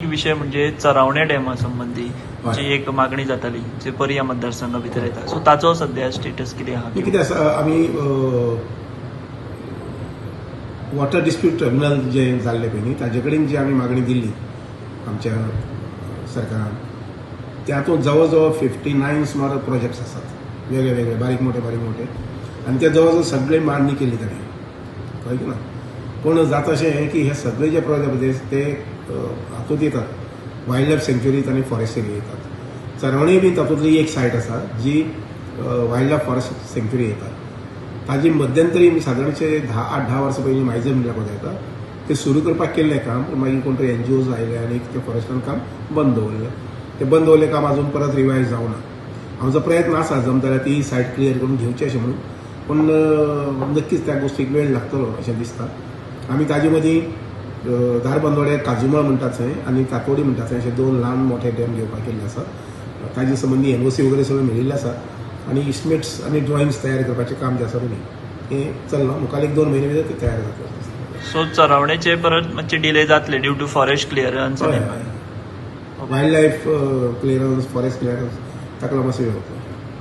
विषय म्हणजे चरावणे डॅमा संबंधी जी एक मागणी जाताली जे पर्या मतदारसंघा भितर येता सो ताचो सध्या स्टेटस कितें आहा कितें आसा आमी वॉटर डिस्प्यूट ट्रिब्युनल जे जाल्ले पळय न्ही ताजे कडेन जी आमी मागणी दिल्ली आमच्या सरकारान त्यातून जवळ जवळ 59 सुमार प्रोजेक्ट्स आसात वेगळे वेगळे बारीक मोठे आनी ते जवळ जवळ सगळे मांडणी केली ताणें कळ्ळें ना पूण जाता अशें की हे सगळे जे प्रोजेक्ट ते हातूंत येतात वायल्ड लायफ सँच्युरींत आनी फॉरेस्ट एरिया येतात चरवणी बी तातूंतली एक सायट आसा जी वायल्ड लायफ फॉरेस्ट सँच्युरी येतात ताजी मध्यंतरी सादारणशे 8-10 वर्सां पयलीं मायजर म्हणल्या पळय येता ते सुरू करपाक केल्लें काम पूण मागीर कोण तरी NGOज आयले आनी ते फॉरेस्टान काम बंद दवरलें ते बंद दवरलें काम अजून परत रिवायज जावना आमचो प्रयत्न आसा जमता जाल्यार ती सायट क्लियर करून घेवची अशें म्हणून पूण नक्कीच त्या गोष्टीक वेळ लागतलो अशें दिसता आमी ताजे मदीं धारबांदोडे काजुमळ म्हणटात थंय आनी काकोडी म्हणटात थंय अशे 2 ल्हान मोठे डॅम घेवपाक केल्ले आसा ताजे संबंधी NOC वगैरे सगळें मेळिल्लें आसा आनी इस्टिमेट्स आनी ड्रॉइंग्स तयार करपाचें काम जे आसा पळय हें चल्लां मुखार 1-2 म्हयने भितर ते तयार जातलें सो चरावणेचे परत मातशे डिले जातले due to forest clearance wild life clearance forest clearance ताका लागून मातसो वेळ